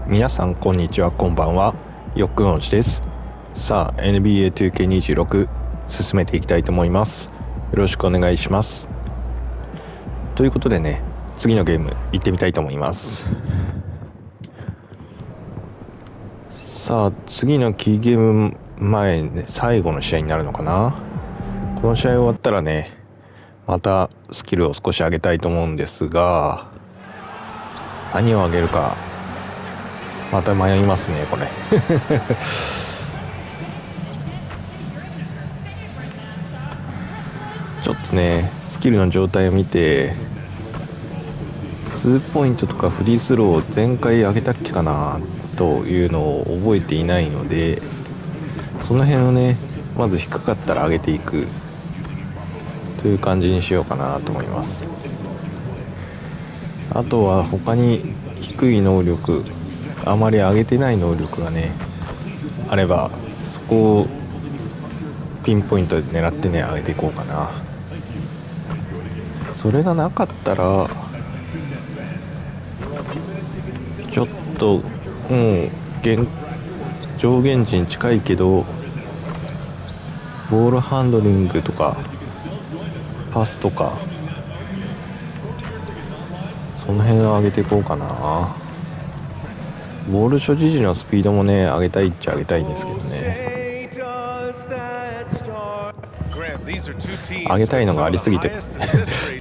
皆さんこんにちは、こんばんは。よっくんおじです。さあ NBA 2K26 進めていきたいと思います。よろしくお願いします。ということでね、次のゲーム行ってみたいと思います。さあ次のキーゲーム前ね、最後の試合になるのかな。この試合終わったらね、またスキルを少し上げたいと思うんですが、何を上げるかまた迷いますねこれちょっとねスキルの状態を見て、2ポイントとかフリースローを前回上げたっけかなというのを覚えていないので、その辺をねまず低かったら上げていくという感じにしようかなと思います。あとは他に低い能力、あまり上げてない能力がねあれば、そこをピンポイントで狙ってね上げていこうかな。それがなかったらちょっと上限値に近いけど、ボールハンドリングとかパスとかその辺を上げていこうかな。ボール所持時のスピードもね上げたいっちゃ上げたいんですけどね、上げたいのがありすぎて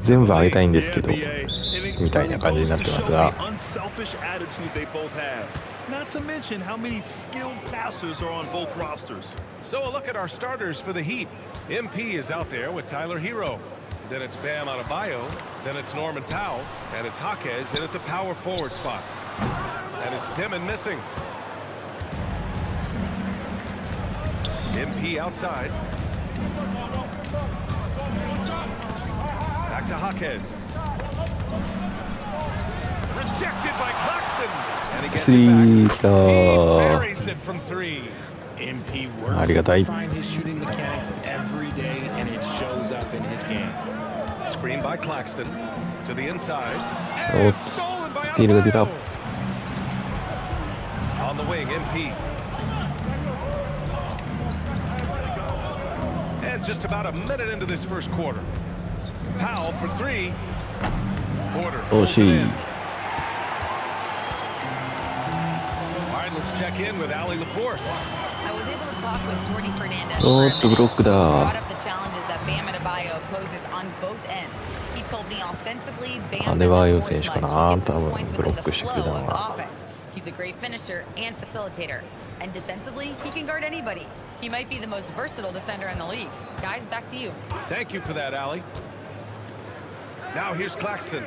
全部上げたいんですけどみたいな感じになってますが、Not to mention how many skilled passers are on both rosters. So a look at our starters for the Heat. MP is out there with Tyler Hero. Then it's Bam Adebayo. Then it's Norman Powell. And it's Jaquez in at the power forward spot. And it's Demon missing. MP outside. Back to Jaquez. Rejected by Claxton. スリーきたー。ありがたい。おっとスティールが出た。惜しい。おっとブロックだ。アデバーヨ選手かな、多分ブロックしてくれたのは。He's a great finisher and facilitator. And defensively, he can guard anybody. He might be the most versatile defender in the league. Guys, back to you. Thank you for that, Allie. Now here's Claxton.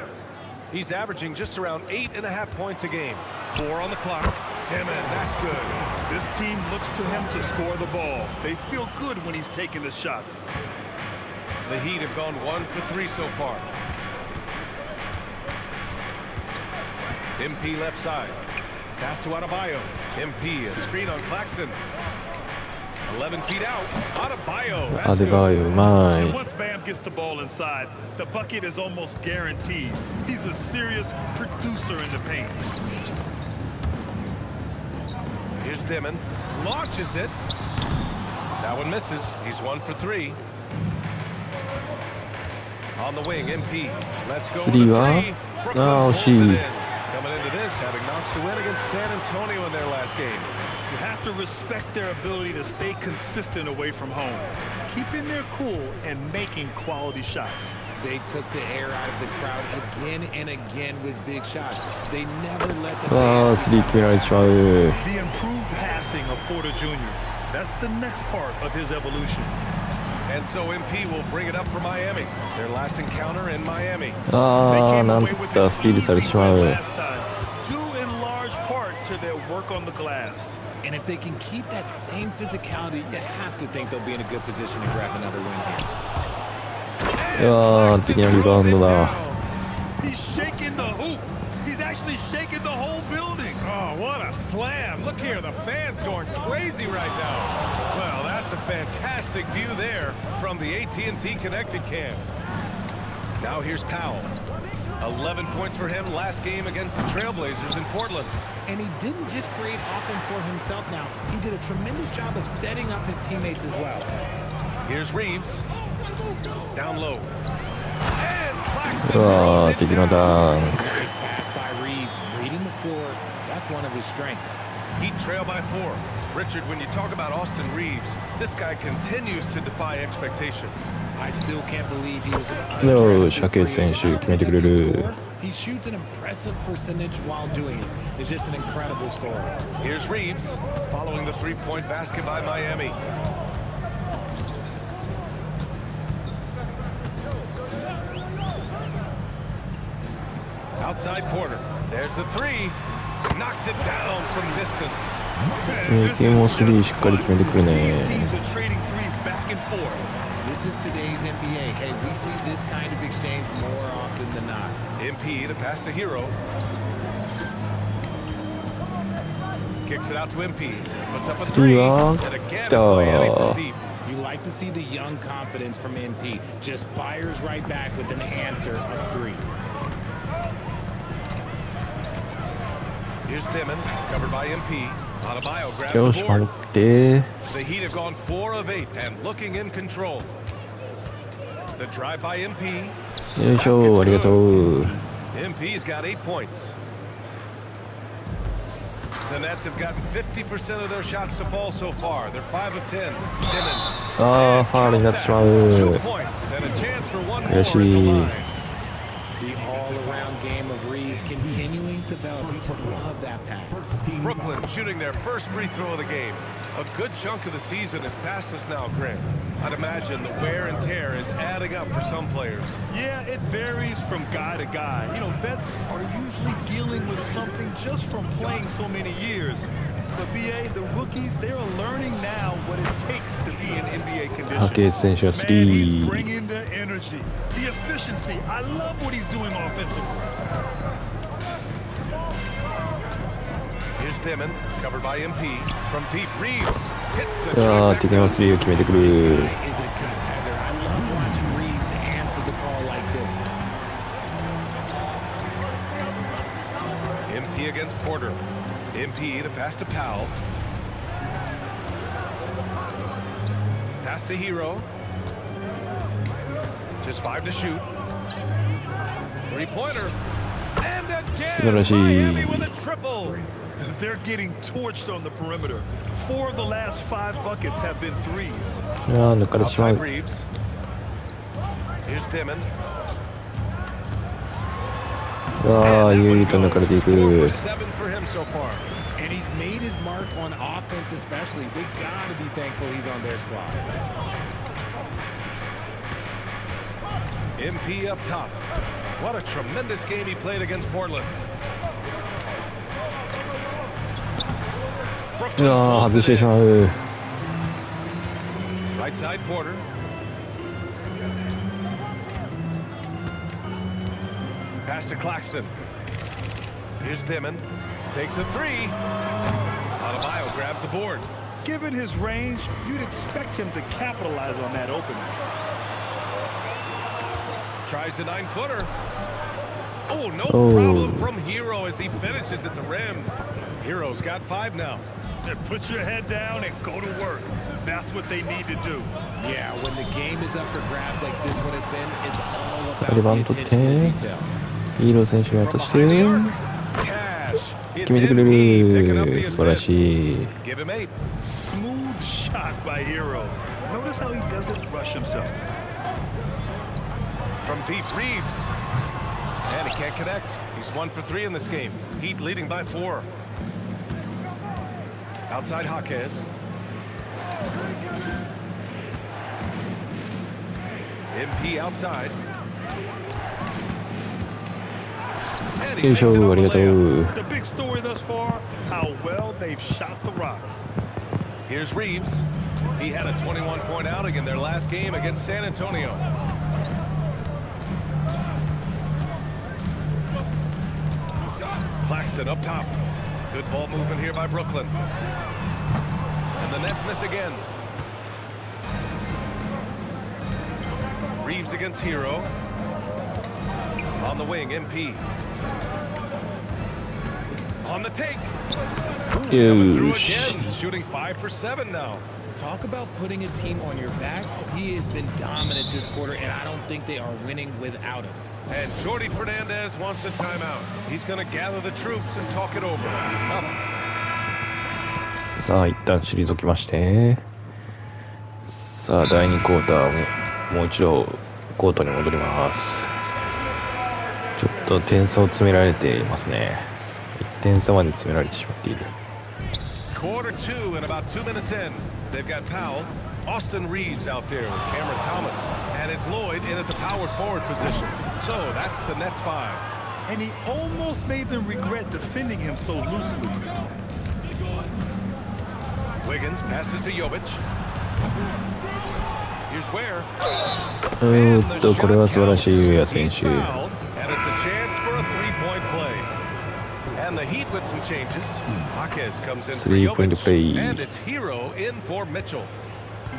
He's averaging just around 8.5 points a game. 4 on the clock. Damn it, that's good. This team looks to him to score the ball. They feel good when he's taking the shots. The Heat have gone 1 for 3 so far. MP left side. Pass to Adebayo. MP, a screen on Claxton. 11 feet out. Adebayo. That's Adebayo, my. And once Bam gets the ball inside, the bucket is almost guaranteed. He's a serious producer in the paint. Here's Demon. Launches it. That one misses. He's 1 for 3. On the wing, MP. Let's go. 3は惜しい。Coming into this, having notched a win against San Antonio in their last game. You have to respect their ability to stay consistent away from home, keeping their cool and making quality shots. They took the air out of the crowd again and again with big shots. They never let the わあスリー決められちまう。 The improved passing of Porter Jr. That's the next part of his evolution. And so MP will bring it up for Miami. Their last encounter in Miami. ああなんとかスティールされてしまう。 Due in large part to their work on the glass. And if they can keep that same physicality, you have to think they'll be in a good position to grab another win here. いやー的なリバウンドだ。 He's shaking the hoop. He's actually shaking the whole building. Oh, what a slam. Look here, the fans going crazy right now. Well, that's a fantastic view there from the AT&T Connected Cam. Now here's Powell. 11 points for him last game against the Trailblazers in Portland. And he didn't just create offense for himself now. He did a tremendous job of setting up his teammates as well. Here's Reeves. Down low. And Claxton うわ throws ー it 敵の down. ダン Nice pass by Reeves, reading the floor. That's one of his strengths. Heat trail by 4. Richard, when you talk about Austin Reeves, this guy continues to defy expectations. I still can't believe he was an ク undrafted シャケ free 選 agent. 手決めてくれ Does he る score? He shoots an impressive percentage while doing it. It's just an incredible story. Here's Reeves following the three-point basket by Miami. Outside Porter. There's the three. Knocks it down from distance. ゲームを3しっかり決めてくる These ね teams are trading threes back and forth. This is today's NBA. Hey, we see this kind of exchange more often than not. MP, the pass to Hero. Kicks it out to MP. Puts up a 3 three. は And again, 来 it's た Miami from deep. You like to see the young confidence from MP. Just fires right back with an answer of three. Here's Dimon, covered by MP. Adebayo grabs よ the し守 board. って The Heat have gone 4 of 8 and looking in control. The drive by MP. よいしょありがとう MP's got 8 points. The Nets have gotten 50% of their shots to fall so far. They're 5 of 10. Dimon. ああファウルになってしま 2 う points and a chance for one more 悔 at し the い line. The all-around game of Reeves continuing to develop. You just love that pass. Brooklyn shooting their first free throw of the game. A good chunk of the season is past us now, Grant. I'd imagine the wear and tear is adding up for some players. Yeah, it varies from guy to guy. You know, vets are usually dealing with something just from playing so many years. But BA, the rookies, they're learning now what it takes to be in NBA ハケ conditions. 選手は Man, he's 3 bringing the energy, the efficiency. I love what he's doing offensively. Here's Dimon, covered by MP. From deep, Reeves hits the いやー敵の trifecta. 3を決めてく This る guy is a competitor. I love watching Reeves answer the call like this. MP against Porter. MP, the pass to Powell. Pass to Hero. Just 5 to shoot. Three-pointer. And 素晴ら again, しい Miami with a triple. They're getting torched on the perimeter. 4 of the last 5 buckets have been threes. いやー抜かれてしま Outside う Reeves. Here's Dimon. うわーゆいと抜かれてい 4 for く 7 for him so far. And he's made his mark on offense especially. They gotta be thankful he's on their squad. MP up top. What a tremendous game he played against Portland. いやー外してしまう Right side Porter. Pass to Claxton. Here's Dimon. Takes a three. Adebayo grabs the board. Given his range, you'd expect him to capitalize on that opening. Tries the 9-footer. Oh, no Oh. problem from Hero as he finishes at the rim. Hero's got 5 now. And put your head down and go to work. That's what they need to do. Yeah, when the game is up for grabs like this one has been, it's all さあリバウン about ド the 取って attention to detail. ヒーロー選手に From 渡し behind the て arc. Cash. It's 決めてくれ MP picking up the る素晴ら assist. しい Give him 8. Smooth shot by Hero. Notice how he doesn't rush himself. From deep, Reeves. And he can't connect. He's 1 for 3 in this game. Heat leading by 4. Outside Jaquez. MP outside. And he よい makes し it on ょあり the がと layup. う The big story thus far, how well they've shot the rock. Here's Reeves. He had a 21-point outing in their last game against San Antonio. Claxton up top. Good ball movement here by Brooklyn. And the Nets miss again. Reeves against Hero. On the wing, MP. On the take. Ooh, coming through again, shooting 5 for 7 now. Talk about putting a team on your back. He has been dominant this quarter, and I don't think they are winning without him. And Jordy Fernandez wants a timeout. He's going to gather the troops and talk it over. さあ一旦退きまして、さあ第2クォーターもう一度コートに戻ります。ちょっと点差を詰められていますね。1点差まで詰められてしまっている。Quarter 2 and about 2 minutes in. They've got Powell, Austin Reeves out there with Cameron Thomas, and it's Lloyd in at the power forward position. So that's the Nets 5. And he almost made them regret defending him so loosely. Wiggins passes to Jovic. Here's Ware. これは素晴らしいウェア選手。 And it's a chance for a three-point play. And the Heat with some changes. Jaquez comes in for Three-point play. Jovic, and it's Hero in for Mitchell.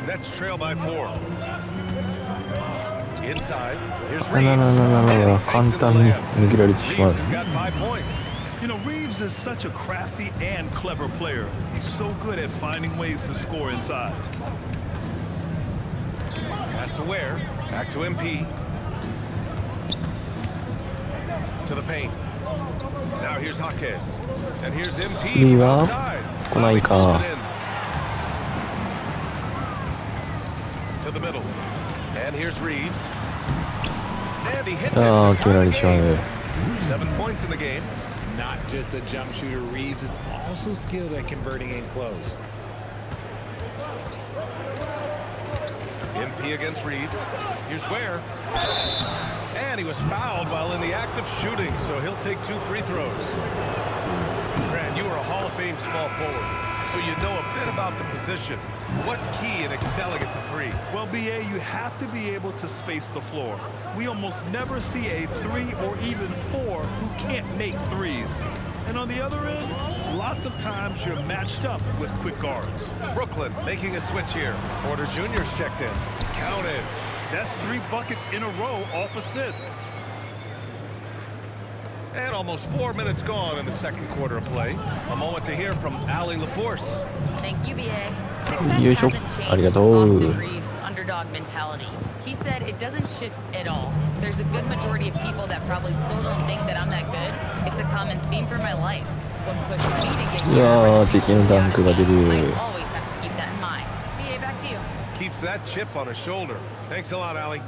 Nets trail by 4. Inside, here's Reeves. 簡単に抜けられてしまう。 Reeves has got 5 points. You know, Reeves is such a crafty and clever player. He's so good at finding ways to score inside. Pass to Ware. Back to MP. To the paint. Now here's Jaquez. And here's MP from outside. 来ないか。 To the middle. And here's Reeves. And he hits it. ああ、 to 決めら tie れ the てしまう。 game. 7 points in the game. Not just a jump shooter, Reeves is also skilled at converting in close. MP against Reeves. Here's Ware. And he was fouled while in the act of shooting, so he'll take 2 free throws. Grant, you are a Hall of Fame small forward, so you know a bit about the position. What's key in excelling at the 3? Well, BA, you have to be able to space the floor. We almost never see a 3 or even 4 who can't make threes. And on the other end, lots of times you're matched up with quick guards. Brooklyn making a switch here. Porter Jr.'s checked in. Counted. That's 3 buckets in a row off assist. And almost 4 minutes gone in the second quarter of play. A moment to hear from Allie LaForce. Thank you, BA. Success よいしょ。 hasn't ありが changed とう。 Austin Reeves' underdog mentality. He said it doesn't shift at all. There's a good majority of people that probably still don't think that I'm that good. It's a common theme for my life. What pushed me to get い here? やー、敵のダンクが出る。 I always have to keep that in mind. BA, back to you. Keeps that chip on his shoulder. Thanks a lot, Allie.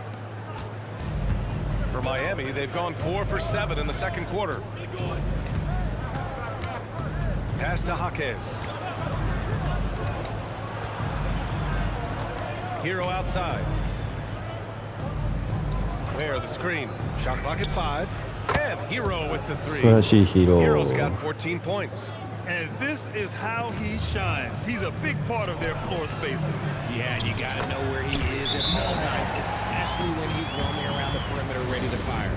For Miami, they've gone 4 for 7 in the second quarter. Pass to Jaquez. Hero outside. Where the screen. Shot clock at 5. And Hero with the 3. 素晴らしいヒーロ Hero's ー。 got 14 points. And this is how he shines. He's a big part of their floor spacing. Yeah, and you got to know where he is at all times, especially when he's roaming around the perimeter ready to fire.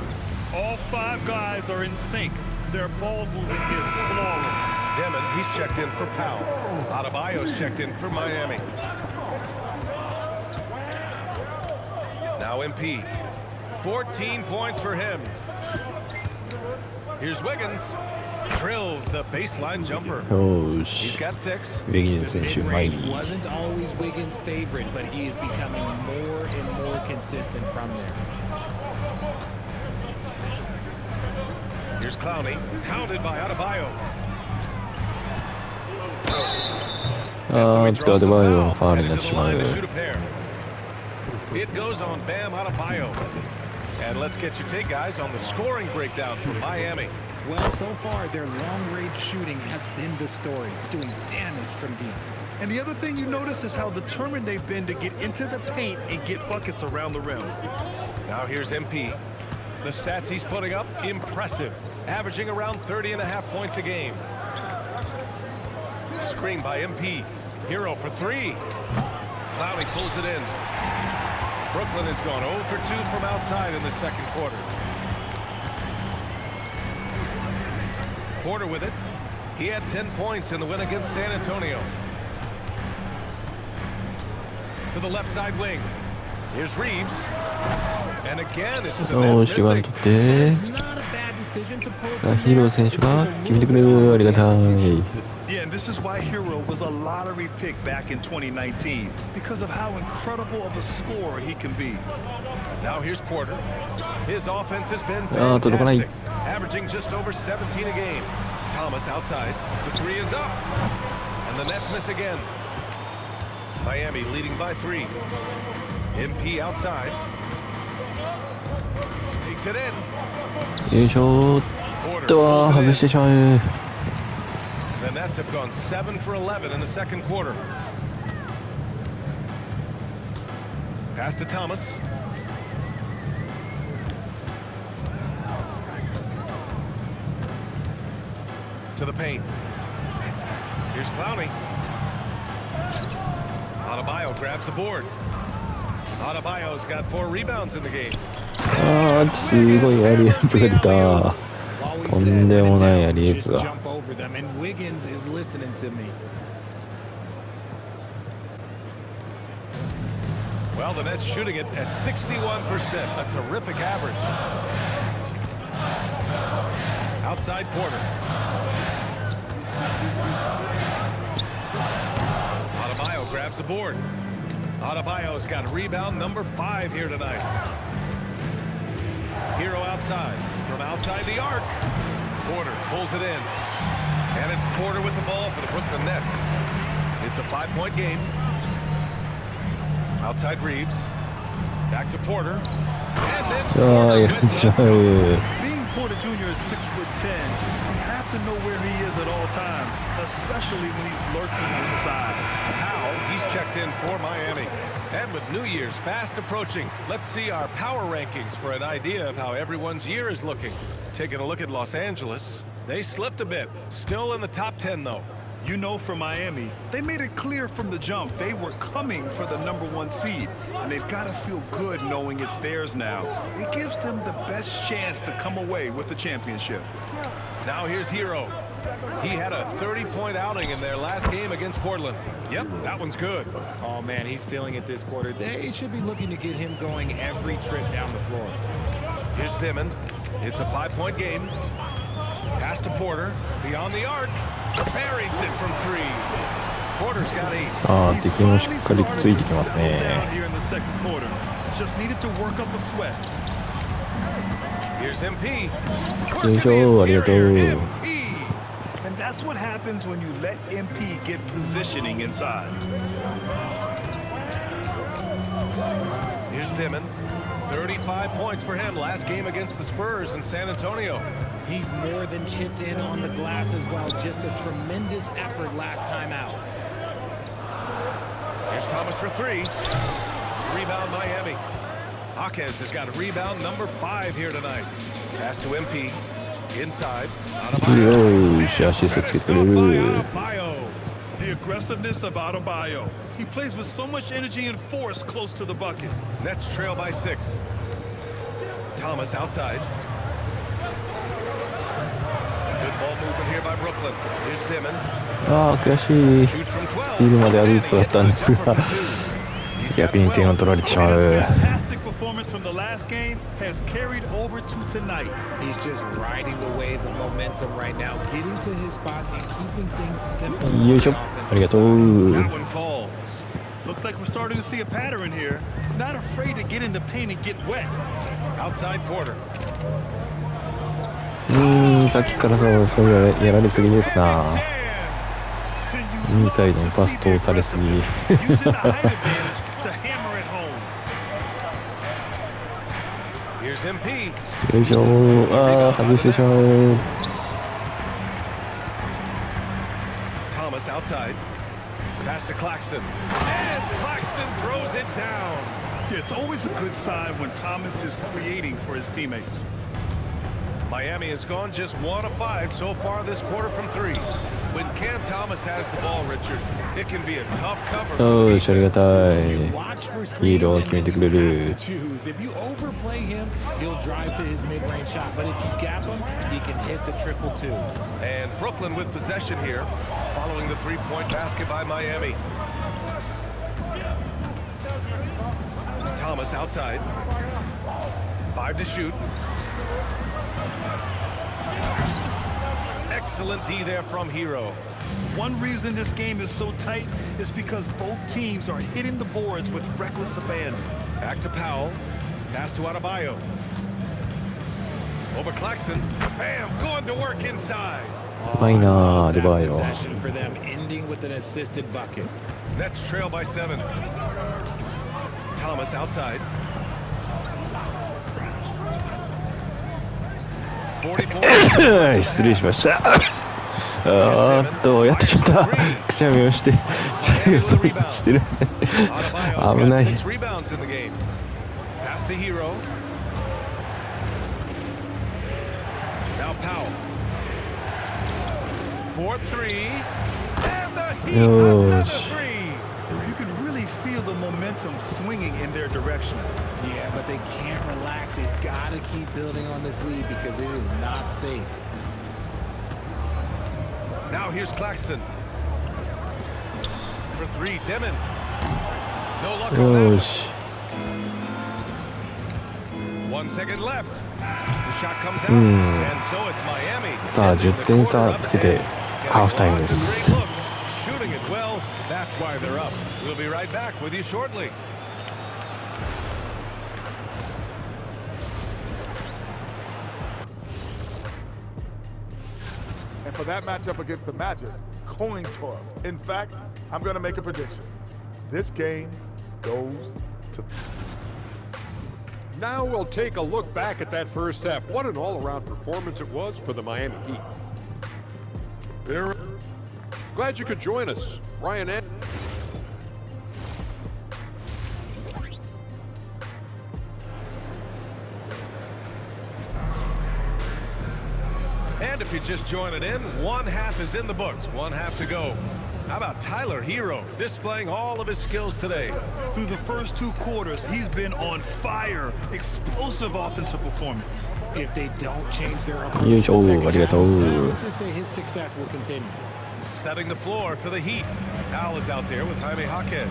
All 5 guys are in sync. Their ball movement is flawless. Demon, he's checked in for Powell. Adebayo's checked in for Miami. Now MP. 14 points for him. Here's Wiggins. Drills the baseline jumper. よー He's し。 got 6. ウィギンズ選手、前 Mid-range に。 wasn't always Wiggins' favorite, but he is becoming more and more consistent from there. Here's Clowney. Hounded by Adebayo. あーっと、アデバイオのファウルにな Headed って to し the まう。 line to shoot a pair. It goes on Bam Adebayo. And let's get your take, guys, on the scoring breakdown for Miami. Well, so far, their long-range shooting has been the story, doing damage from deep. And the other thing you notice is how determined they've been to get into the paint and get buckets around the rim. Now here's MP. The stats he's putting up, impressive. Averaging around 30.5 points a game. Screen by MP. Hero for 3. Clowney pulls it in. Brooklyn has gone 0 for 2 from outside in the second quarter. Porter with it. He had 10 points in the win against San Antonio. To the left side wing. Here's Reeves. And again, it's the よ Nets し、ワン missing. 取って。 It's not a bad decision to pull さあ、 from ヒーロー there. 選手が It was a 決めてくれる。ありがたい。 Yeah, and this is why Hero was a lottery pick back in 2019 because of how incredible of a scorer he can be. Now here's Porter. His offense has been 届かない。 fantastic, averaging just over 17 a game. Thomas outside. The three is up. And the Nets miss again. Miami leading by 3. MP outside. Takes it in. よいしょ。 Porter とは pulls 外 it して in. しまう。 The Nets have gone 7 for 11 in the second quarter. Pass to Thomas. To the paint. Here's Clowney. Adebayo grabs the board. Adebayo's got 4 rebounds in the game. ああ、すごいアリウープが出た。 とんでもないアリウープが。 Jump over them, and Wiggins is listening to me. Well, the Nets shooting it at 61%, a terrific average. Outside Porter. Adebayo grabs the board. Adebayo's got rebound number 5 here tonight. Hero outside. From outside the arc. Porter pulls it in. And it's Porter with the ball for the Brooklyn Nets. It's a 5-point game. Outside Reeves. Back to Porter. And then さあ、やられてしまう。 Being Porter Jr. is 6'10", you have to know where he is at all times, especially when he's lurking inside. Powell, he's checked in for Miami. And with New Year's fast approaching, let's see our power rankings for an idea of how everyone's year is looking. Taking a look at Los Angeles, they slipped a bit. Still in the top 10, though. You know, for Miami, they made it clear from the jump they were coming for the #1 seed, and they've got to feel good knowing it's theirs now. It gives them the best chance to come away with the championship. Now here's Hero. He had a 30-point outing in their last game against Portland. Yep, that one's good. Oh man, he's feeling it this quarter. They should be looking to get him going every trip down the floor. Here's Dimon. It's a 5-point game. Pass to Porter. Beyond the arc. Buries it from 3. Porter's got 8. さあ、敵もしっかりついてきますね。 Here in the second quarter, just needed to work up a sweat. Here's MP. よいしょ、ありがとう。 MP. And that's what happens when you let MP get positioning inside. Here's Dimon. 35 points for him last game against the Spurs in San Antonio. He's more than chipped in on the glass as well. Just a tremendous effort last time out. Here's Thomas for 3. Rebound Miami. Jaquez has got a rebound number 5 here tonight. Pass to MP. Inside. よし、アシストつけてくれる。 The aggressiveness of Adebayo. He plays with so much energy and force close to the bucket. Nets trail by 6. Thomas outside. Good ball movement here by Brooklyn. Here's Dimon. ああ、悔しい。 Shoots from 12. スティールまでアループだったんですが、逆に点を取られてしまう。 Fantastic performance from the last game has carried over to tonight. He's just riding the wave of momentum right now, getting to his spots and keeping things simple. よいしょ、ありがとう。 That one falls. Looks like we're starting to see a pattern here. Not afraid to get in the paint and get wet. Outside Porter. さっきからそうやられすぎですな。インサイドにパス通されすぎ。 Using the height advantage to hammer it home. Here's MP. よいしょ、ああ、外してしまう。 Thomas outside. Pass to Claxton. And Claxton throws it down. Yeah, it's always a good sign when Thomas is creating for his teammates. Miami has gone just 1 of 5 so far this quarter from 3. When Cam Thomas has the ball, Richard, it can be a tough cover. よし、ありがたい。 Watch for ヒーロー screens は and 決めてくれ you have る to。choose. If you overplay him, he'll drive to his mid-range shot. But if you gap him, he can hit the triple two. And Brooklyn with possession here, following the 3-point basket by Miami. Thomas outside. 5 to shoot. Excellent D there from Hero. One reason this game is so tight is because both teams are hitting the boards with reckless abandon. Back to Powell. Pass to Adebayo. Over Claxton. Bam! Going to work inside. うまいな、アデバイオ。 Possession for them ending with an assisted bucket. Nets trail by 7. Thomas outside. 44. 失礼しました。やってしまった。くしゃみをして、してる。危ない。 6 rebounds in the game. Pass to Hero. Now Powell. 4-3. And the Heat another 3. You can really feel the momentum swinging in their direction. Yeah, but they can't relax. They've got to keep building on this lead because it is not safe. Now here's Claxton. For 3, Demon. No luck on よ that. し。 1 second left. The shot comes out. Hmm. And so it's Miami. さあ、10点差つけてハーフタイムです。 Shooting it well. That's why they're up. We'll be right back with you shortly. And for that matchup against the Magic, coin toss. In fact, I'm going to make a prediction. This game goes to... Now we'll take a look back at that first half. What an all-around performance it was for the Miami Heat. Glad you could join us. Ryan and... And if you're just joining in, one half is in the books, one half to go. How about Tyler Hero displaying all of his skills today? Through the first 2 quarters, he's been on fire. Explosive offensive performance. If they don't change their よい approach しょ、 in the second ありがと half, う。 let's just say his success will continue. Setting the floor for the Heat. Powell is out there with Jaime Jaquez.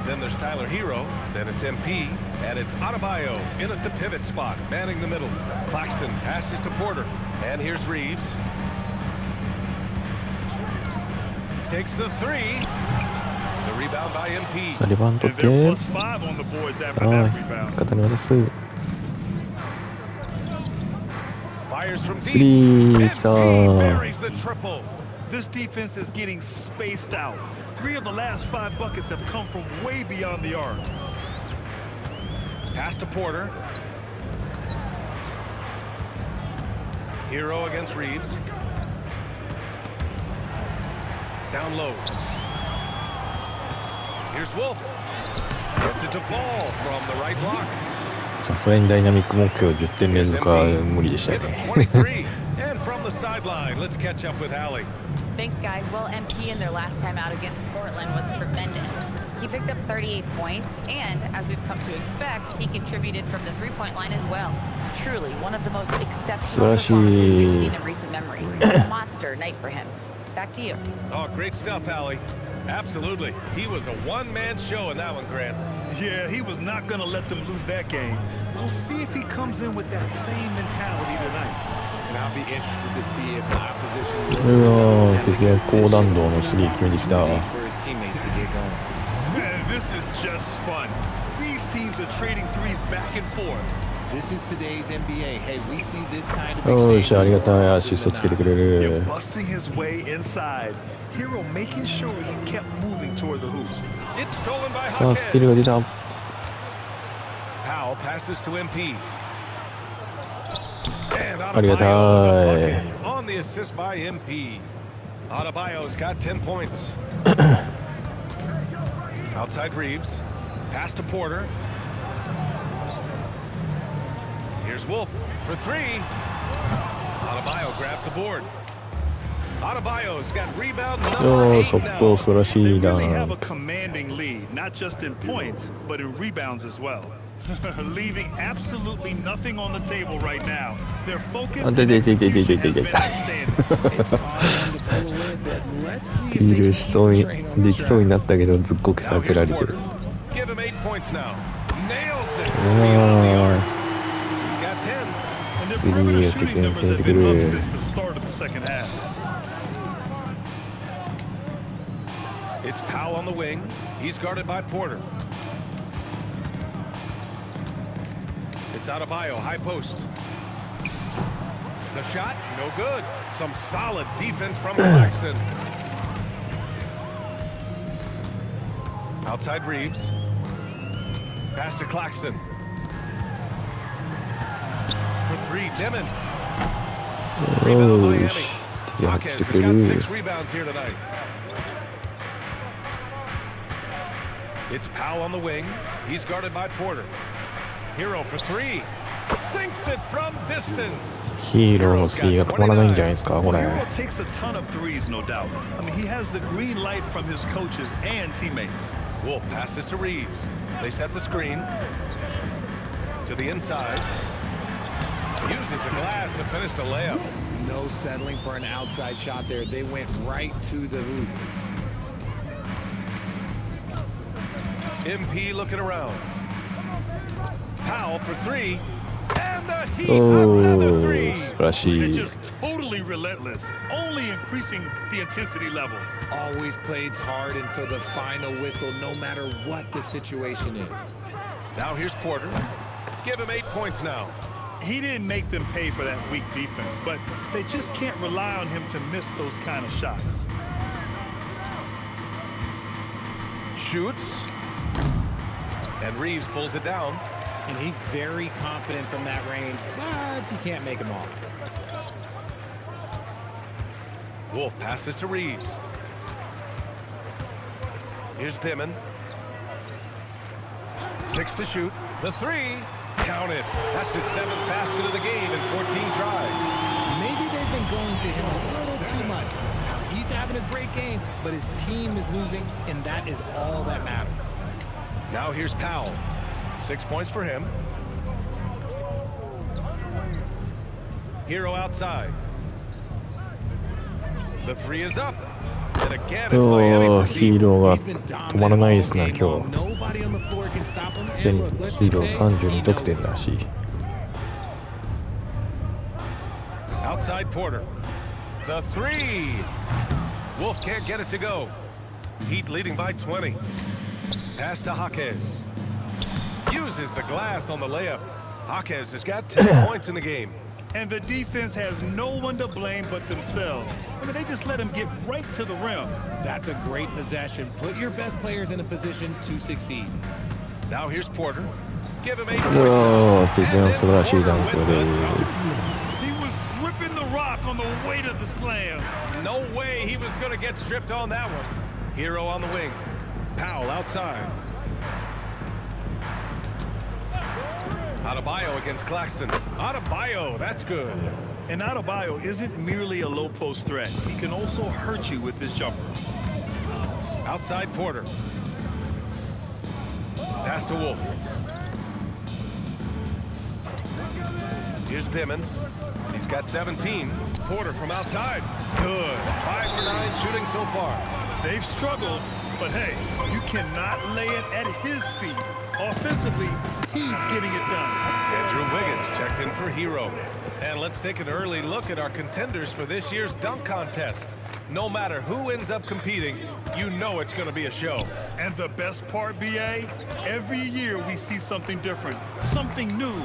Then there's Tyler Hero. Then it's MP. And it's Adebayo in at the pivot spot, manning the middle. Claxton passes to Porter. And here's Reeves. Takes the 3. The rebound by MP. さあ、リバウンド And 系。 they're +5 on the boards after は that い、 rebound. 味方に渡す。 Fires from ス deep. リー And 来た he buries the triple. This defense is getting spaced out. 3 of the last 5 buckets have come from way beyond the arc. Pass to Porter. Hero against Reeves. Down low. Here's Wolf. Gets it to fall from the right block. さすがにダイナミック目標10点連 Here's 続は MP. 無理でしたよ Hit ね。 of 23. And from the sideline, let's catch up with Allie. Thanks, guys. Well, MP in their last time out against Portland was tremendous. He picked up 38 points, and as we've come to expect, he contributed from the three-point line as well. Truly, one of the most exceptional performances we've seen in recent memory. A monster night for him. Back to you. Oh, great stuff, Allie. Absolutely. He was a one-man show in that one, Grant. Yeah, he was not going to let them lose that game. We'll see if he comes in with that same mentality tonight. And I'll be interested to see if the opposition うわー、敵が高弾道のスリー決めてきた。 for his teammates to get going. Man, this is just fun. These teams are trading threes back and forth. This is today's NBA. Hey, we see this kind of よし、ありが exchange たい。アシストつけてくれ You're る。 busting his way inside. Hero making sure he kept moving toward the hoop. It's stolen by さあ、スキル Jaquez. が出た。 Powell passes to MP. And ありがた Adebayo い。 on the assist by MP. Adebayo's got 10 points. Outside Reeves. Pass to Porter. Here's Wolf for 3. Adebayo grabs the board. Adebayo's got rebound よ number ー、速 8 now. 攻素晴らし They いダ really ン have a ク。 commanding lead, not just in points, but in rebounds as well. Leaving absolutely nothing on the table right now. Their focus あ、 and 出て出て出て execution 出 has て been outstanding. It's caused them to pull away a bit. Let's see if ヒ they ール can しそう keep に the train on で the きそうにな tracks. ったけどずっこけ Now させら here's れて Porter. る。 Give him 8 points now. Nails it. three on the arc. He's got 10. And their perimeter shooting numbers have been up since the start of the second half. It's Powell on the wing. He's guarded by Porter. It's Adebayo, high post. The shot, no good. Some solid defense from Claxton. Outside Reeves. Pass to Claxton. For three, Dimon. Rebound by Miami. Hawkes has got 6 rebounds here tonight. It's Powell on the wing. He's guarded by Porter. Hero for three. Sinks it from distance. ヒーローのスリーが止まらないんじゃないですかこれ。 Hero takes a ton of threes, no doubt. I mean, he has the green light from his coaches and teammates. Wolf passes to Reeves. They set the screen. To the inside. Uses the glass to finish the layup. No settling for an outside shot there. They went right to the hoop. MP looking around. Powell for three. And the Heat another three. 素晴らし They're い。 just totally relentless, only increasing the intensity level. Always plays hard until the final whistle, no matter what the situation is. Now here's Porter. Give him 8 points now. He didn't make them pay for that weak defense, but they just can't rely on him to miss those kind of shots. Shoots. And Reeves pulls it down. And he's very confident from that range, but he can't make them all. Wolf passes to Reeves. Here's Dimon. 6 to shoot. The three. Count it. That's his 7th basket of the game in 14 tries. Maybe they've been going to him a little too much. Now, he's having a great game, but his team is losing, and that is all that matters. Now here's Powell. 6 points for him. Hero outside. The three is up. And again, it's Miami おー for ヒ deep. ーローが He's been 止まら dominant ないで all すな game 今 long. 日。 Nobody on the floor can stop him. すで And に look, let's ヒー just ロー say 32 he 得点 knows だし。 Outside Porter. The three. Wolf can't get it to go. Heat leading by 20. Pass to Hawkes. Uses the glass on the layup. Hawkes has got 10 points in the game. And the defense has no one to blame but themselves. I mean, they just let him get right to the rim. That's a great possession. Put your best players in a position to succeed. Now here's Porter. Give him 8 う points. わー、敵の素晴らしい And ダン then ク Porter で with the dunk. He was gripping the rock on the weight of the slam. No way he was going to get stripped on that one. Hero on the wing. Powell outside. Adebayo against Claxton. Adebayo, that's good. And Adebayo isn't merely a low post threat. He can also hurt you with his jumper. Outside Porter. Pass to Wolf. Here's Dimon. He's got 17. Porter from outside. Good. 5 for 9 shooting so far. They've struggled, but hey, you cannot lay it at his feet. Offensively, he's getting it done. Andrew Wiggins checked in for Hero. And let's take an early look at our contenders for this year's dunk contest. No matter who ends up competing, you know it's going to be a show. And the best part, BA, every year we see something different, something new.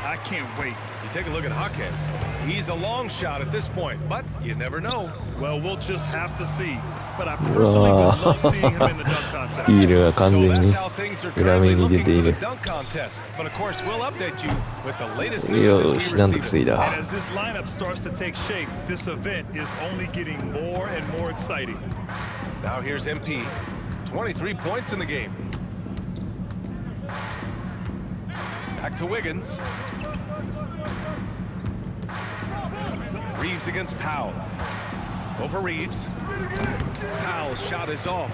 I can't wait. You take a look at Hawkes. He's a long shot at this point, but you never know. Well, we'll just have to see. But I personally would love seeing him in the dunk ス contest. ティールが完 So 全 that's に how things are 裏目 currently に出 looking てい for る the。dunk contest. But of course, we'll update you with the latest news as よ we し、なんと receive 防い it. And だ。 as this lineup starts to take shape, this event is only getting more and more exciting. Now here's MP. 23 points in the game. Back to Wiggins. Reeves against Powell. Over Reeves. Powell's shot is off.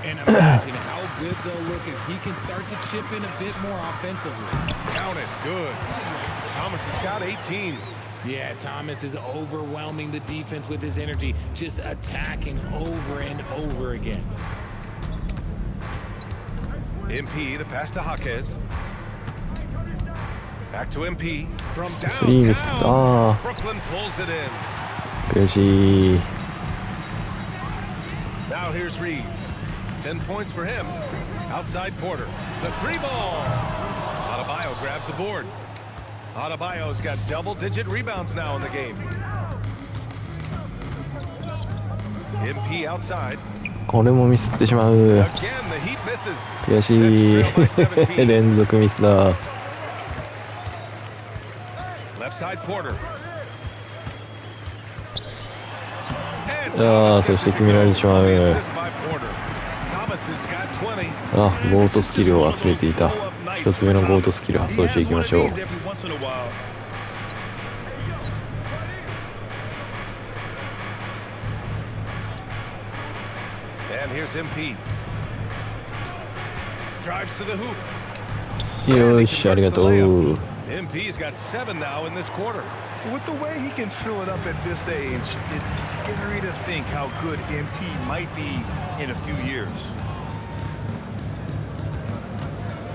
And imagine how good they'll look if he can start to chip in a bit more offensively. Count it. Good. Thomas has got 18. Yeah, Thomas is overwhelming the defense with his energy, just attacking over and over again. MP, the pass to Hawkes. Back to MP from スリーミスった。 downtown. Brooklyn pulls it in. 悔しい。 Now here's Reeves. 10 points for him. Outside Porter. The three ball. Adebayo grabs the board. Adebayo's got double-digit rebounds now in the game. MP outside. これもミスってしまう。 Again, the Heat misses. 悔しい。連続ミスだ。 Left side Porter. ああ、そして決められてしまう。 Assist by Porter. Thomas has got 20. あ、ゴートスキルを忘れていた。一つ目のゴートスキル発動していきましょう。 And here's MP. Drives to the hoop. よし、ありがとう。 MP's got 7 now in this quarter. With the way he can fill it up at this age, it's scary to think how good MP might be in a few years.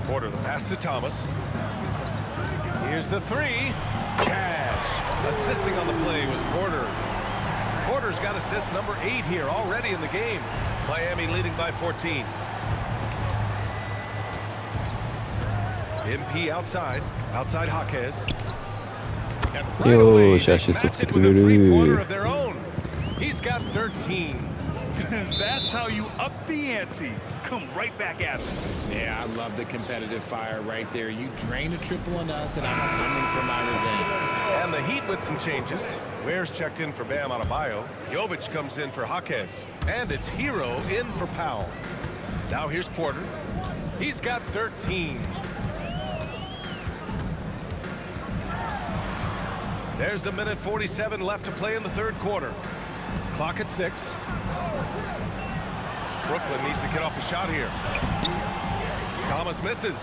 Porter the pass to Thomas. Here's the three. Cash. Assisting on the play was Porter. Porter's got assist number 8 here already in the game. Miami leading by 14. MP outside. Outside Jaquez. And right away, they match it with a three-pointer of their own. He's got 13. That's how you up the ante. Come right back at him. Yeah, I love the competitive fire right there. You drain a triple on us, and I'm coming for my revenge. And the Heat with some changes. Ware's checked in for Bam Adebayo. Jovic comes in for Jaquez. And it's Hero in for Powell. Now here's Porter. He's got 13. There's a minute 47 left to play in the third quarter. Clock at 6. Brooklyn needs to get off a shot here. Thomas misses.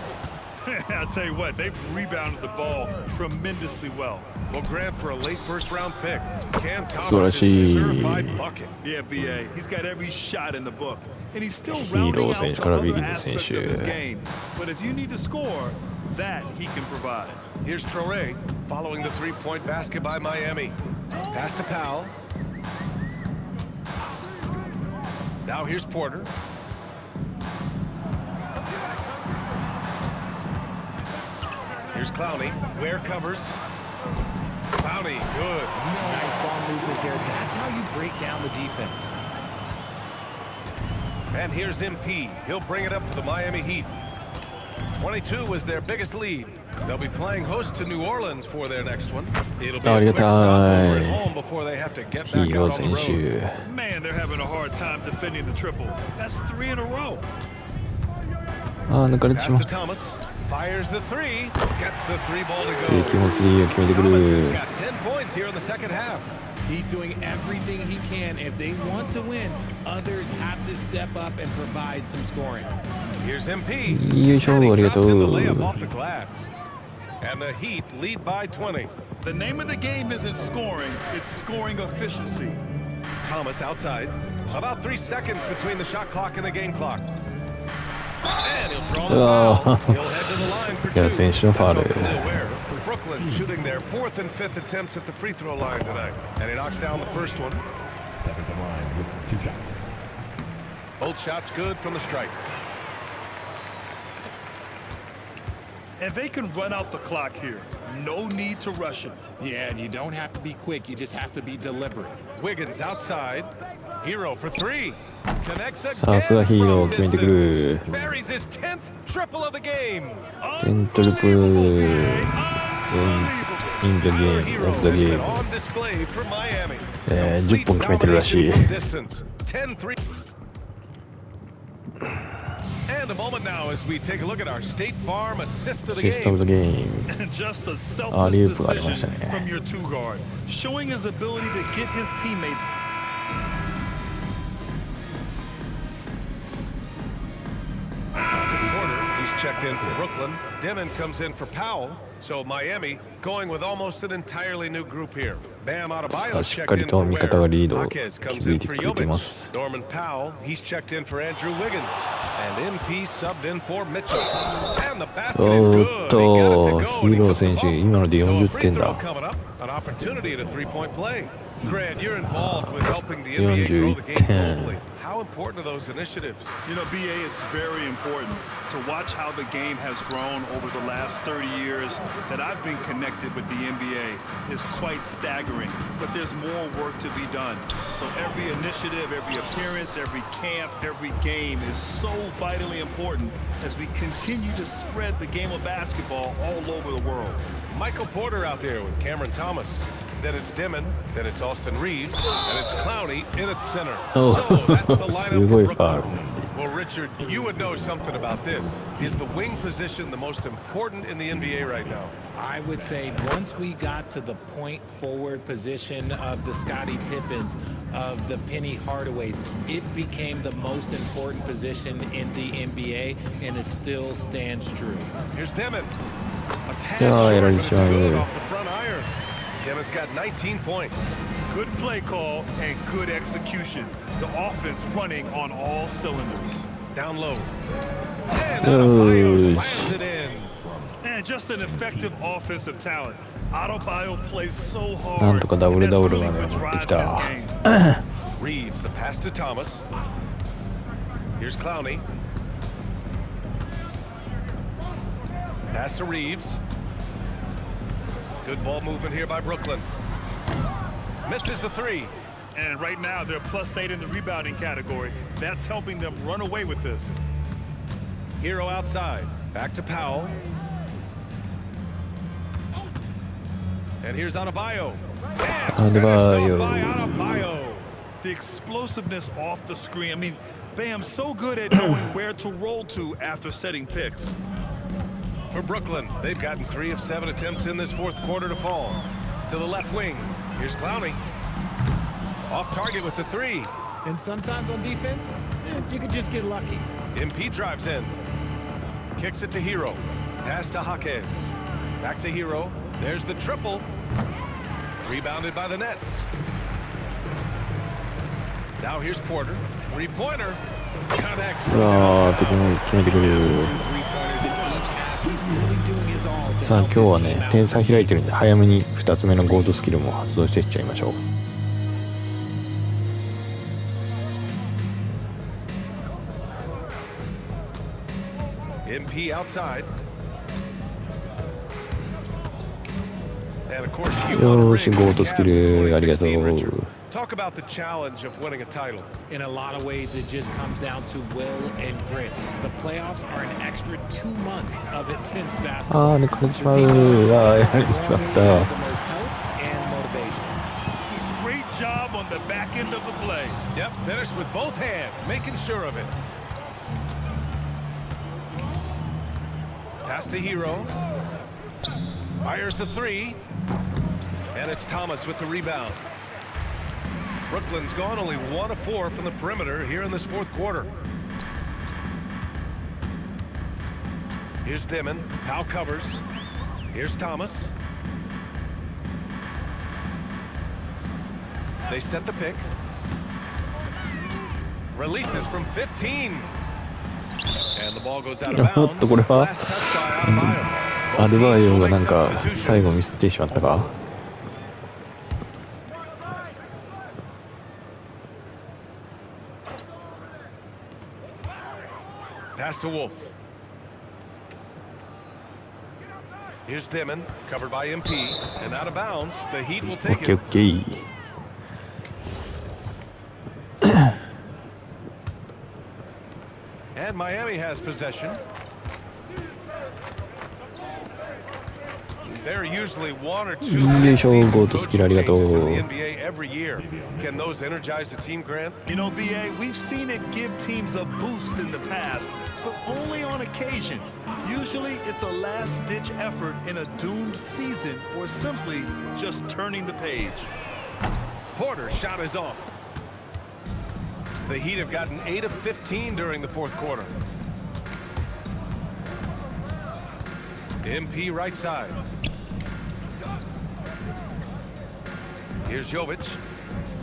I'll tell you what, they've rebounded the ball tremendously well. Well, Grant for a late first-round pick. Cam Thomas is 素晴らしい。 a certified bucket. Yeah, BA. He's got every shot in the book. And he's still ヒーロ rounding ー out 選 the 手からビ other ギンズ選 aspects of his 手。 game. But if you need to score, that he can provide. Here's Traore following the three-point basket by Miami. Pass to Powell. Now here's Porter. Here's Clowney. Ware covers. Clowney, good. Nice ball movement there. That's how you break down the defense. And here's MP. He'll bring it up for the Miami Heat. 22 was their biggest lead. They'll be playing host to New Orleans for their next one. It'll be a quick stop over at home before they have to get ヒ back ーロ out ー on the 選 road. 手。 Man, they're having a hard time defending the triple. That's 3 in a row. ああ、抜かれてしま Pass う to。Thomas. Fires the three. Gets the three ball to 景 go. 気もスリーを決めてく Thomas る has。got 10 points here in the second half. He's doing everything he can. If they want to win, others have to step up and provide some scoring. Here's MP. よいしょ、 And he ありがと drops in the う。 layup off the glass. And the Heat lead by 20. The name of the game isn't scoring, it's scoring efficiency. Thomas outside. About 3 seconds between the shot clock and the game clock. And he'll draw the foul. He'll head to the line for いや、 two. 選手のファ That's ウル。 Oakland aware. Brooklyn shooting their 4th and 5th attempts at the free throw line tonight. And he knocks down the first one. Stepping the line with 2 shots. Both shots good from the stripe. And they can run out the clock here. No need to rush it. Yeah, and you don't have to be quick. You just have to be deliberate. Wiggins outside. Hero for 3. Connects さすが again ヒーロー from 決めてくる。 distance. Buries his 10th triple of the game. テントルプー。インザゲ Tyler ーム、 Hero オフザ has ゲ been ーム。 on display for Miami. 10本決めてるらしい。 Complete domination from distance. 10 3. And a moment now as we take a look at our State Farm assist of the システム game. ズゲーム。 Just a selfless アーリーウープがありました decision ね。 from your two guard, showing his ability to get his teammates. Porter, he's checked in for Brooklyn. Demon comes in for Powell. So Miami going with almost an entirely new group here. Bam さ Adebayo あしっ checked かり in と for 味方が Ware. リードを Jaquez 築 comes い in て for くれていま Jovic. す。 Norman Powell, he's checked in for Andrew Wiggins. And MP subbed in for Mitchell. And the basket is お good. っ He got it と to go ヒ and ー he ロー took the 選手 ball. 今ので So a 40 free 点 throw だ。 coming up, an opportunity at a three-point play. Grant, you're involved with helping the NBA grow the game 41 globally. How important are those initiatives? You know, BA, it's very important to watch how the game has grown over the last 30 years that I've been connected with the NBA is quite staggering, but there's more work to be done. So every initiative, every appearance, every camp, every game is so vitally important as we continue to spread the game of basketball all over the world. Michael Porter out there with Cameron Thomas. Then it's Dimon, then it's Austin Reeves, and it's Clowney in at center. Oh, So that's the す lineup ご for いファウル。 Brooklyn. Well, Richard, you would know something about this. Is the wing position the most important in the NBA right now? I would say once we got to the point forward position of the Scottie Pippens, of the Penny Hardaways, it became the most important position in the NBA, and it still stands true. Here's Dimon. A tad いやー short, やら but れ it's ちま good う。 off the front iron. Dimon's got 19 points. Good play call and good execution. The offense running on all cylinders. Down low. And Adebayo Oh, slams it in. And just an effective offensive talent. Adebayo plays so なん hard. とかダブル and ダ that's ブル really まで what 持ってき drives た。 his game. Reeves, the pass to Thomas. Here's Clowney. Pass to Reeves. Good ball movement here by Brooklyn. Misses the three. And right now, they're +8 in the rebounding category. That's helping them run away with this. Hero outside. Back to Powell. And here's Adebayo. And finished off by Adebayo. The explosiveness off the screen. I mean, Bam's so good at knowing where to roll to after setting picks. For Brooklyn, they've gotten 3 of 7 attempts in this fourth quarter to fall. To the left wing. Here's Clowney. Off target with the three. And sometimes on defense, you can just get lucky. MP drives in. Kicks it to Hero. Pass to Jaquez. Back to Hero. There's the triple. Rebounded by the Nets. Now here's Porter. Three-pointer. Connects. うわー、敵も決めてくれる。 Two three-pointers in each half. He's really doing his all to さあ help 今日は his ね team out. 点差開いてるんで早めに2つ目のゴールドスキルも発動していっちゃいましょう。 MP outside. And of course, よーしゴールドスキルありがとう。 Talk about the challenge of winning a title. In a lot of ways, it just comes down to will and grit. The playoffs are an extra 2 months of intense あ basketball. ー抜かれてし The まう。 team あーやられてしまっ has た。 the most help and motivation. Great job on the back end of the play. Yep, finished with both hands, making sure of it. Pass to Hero. Fires the three. And it's Thomas with the rebound. Brooklyn's gone only 1 of 4 from the perimeter here in this fourth quarter. Here's Dimon. Powell covers. Here's Thomas. They set the pick. Releases from 15. And the ball goes out of おっ bounds. とこれは Last touch by Adebayo. アデバイオ Both が teams な will ん make か substitutions. 最後ミスってしまったか。 Pass to Wolf. Here's Dimon, covered by MP, and out of bounds. The Heat will オ take ッケー it. オッケー。 And Miami has possession. There are usually 1 or 2 よいしょ、 mid-season ゴールドスキルありがと coaching う。 changes in the NBA every year. Can those energize the team, Grant? You know, BA, we've seen it give teams a boost in the past, but only on occasion. Usually, it's a last-ditch effort in a doomed season or simply just turning the page. Porter's shot is off. The Heat have gotten 8 of 15 during the fourth quarter. MP right side. Here's Jovic.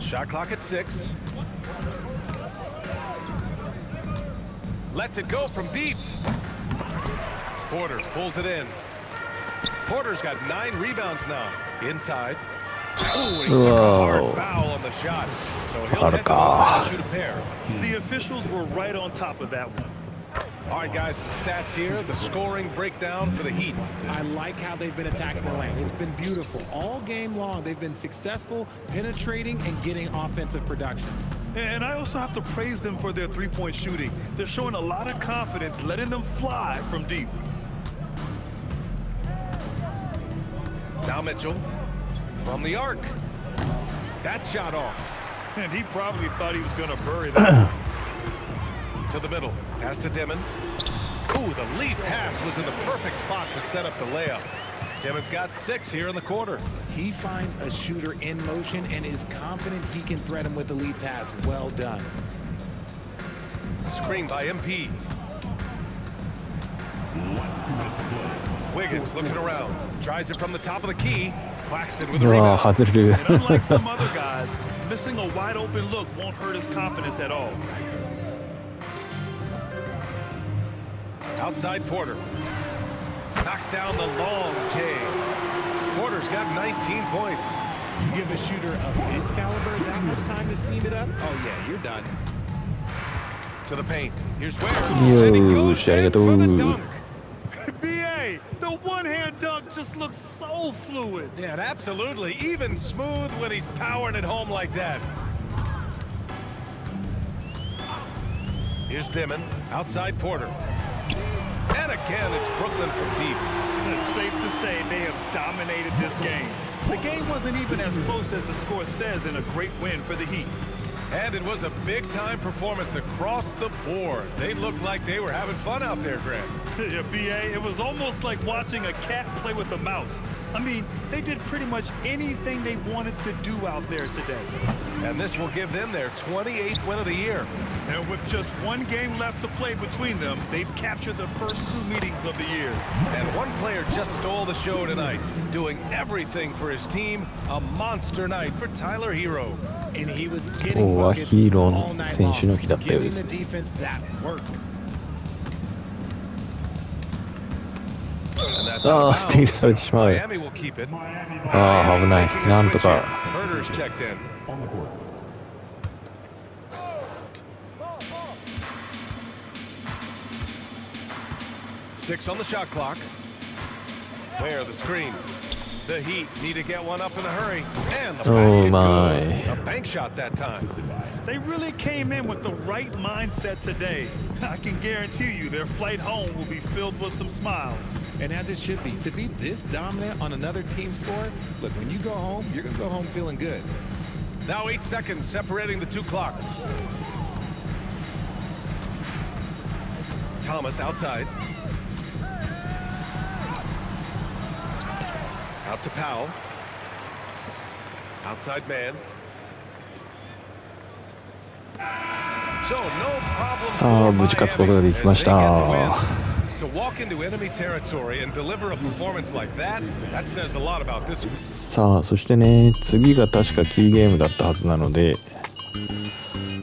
Shot clock at 6. Lets it go from deep. Porter pulls it in. Porter's got 9 rebounds now. Inside. Ooh, he took a hard foul on the shot. So he'll head to the line to shoot a pair. The officials were right on top of that one. All right, guys, some stats here. The scoring breakdown for the Heat. I like how they've been attacking the lane. It's been beautiful. All game long, they've been successful penetrating and getting offensive production. And I also have to praise them for their three-point shooting. They're showing a lot of confidence, letting them fly from deep. Now Mitchell from the arc. That shot off. And he probably thought he was going to bury that. To the middle. Pass to Dimon. Ooh, the lead pass was in the perfect spot to set up the layup. Dimon's got 6 here in the quarter. He finds a shooter in motion and is confident he can thread him with the lead pass. Well done. Screen by MP. Wiggins looking around. Tries it from the top of the key. Claxton with the rebound. And unlike some other guys, missing a wide open look won't hurt his confidence at all. Outside Porter. Knocks down the long K. Porter's got 19 points. You give a shooter of his caliber that much time to seam it up? Oh, yeah, you're done. To the paint. Here's where. Yo, arigatou. BA, the one-hand dunk just looks so fluid. Yeah, and absolutely. Even smooth when he's powering it home like that. Here's Dimon. Outside Porter. And again, it's Brooklyn from deep. It's safe to say they have dominated this game. The game wasn't even as close as the score says in a great win for the Heat. And it was a big-time performance across the board. They looked like they were having fun out there, Grant. Yeah, BA, it was almost like watching a cat play with a mouse. I mean, they did pretty much anything they wanted to do out there today. And this will give them their 28th win of the year. And with just one game left to play between them, they've captured the first 2 meetings of the year. And one player just stole the show tonight, doing everything for his team. A monster night for Tyler Hero. And he was getting buckets all night long, giving the defense that work. ああ、スティールされてしまう。ああ、危ない。なんとか。6 on the shot clock. Where the screen? The Heat need to get one up in a hurry. And the basket good. A bank shot that time. They really came in with the right mindset today. I can guarantee you their flight home will be filled with some smiles. And as it should be, to be this dominant on another team's floor, look, when you go home, you're going to go home feeling good. Now 8 seconds separating the 2 clocks. Thomas outside. Out to Powell. Outside man. So no problem. さあ、無事勝つことができました。To walk into enemy territory and deliver a performance like that, that says a lot about this. さあ、そしてね、次が確かキーゲームだったはずなので、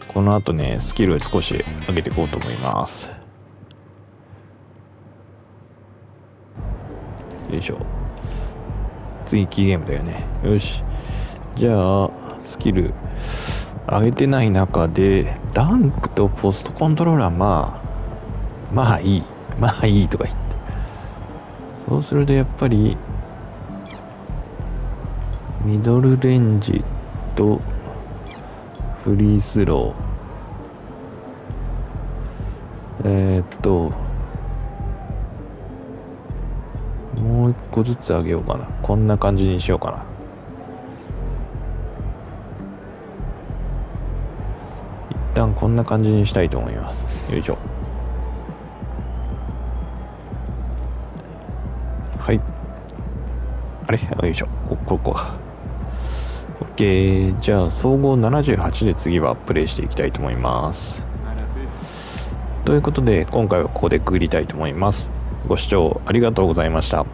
この後ね、スキルを少し上げていこうと思います。よいしょ。次キーゲームだよね。よし。じゃあ、スキル上げてない中で、ダンクとポストコントローラー、まあいい。まあいいとか言って。そうするとやっぱり、ミドルレンジとフリースロー。もう一個ずつ上げようかな。こんな感じにしようかな。一旦こんな感じにしたいと思います。よいしょ。はい。あれ？よいしょ。ここか。OK。じゃあ、総合78で次はプレイしていきたいと思います。ということで、今回はここで区切りたいと思います。ご視聴ありがとうございました。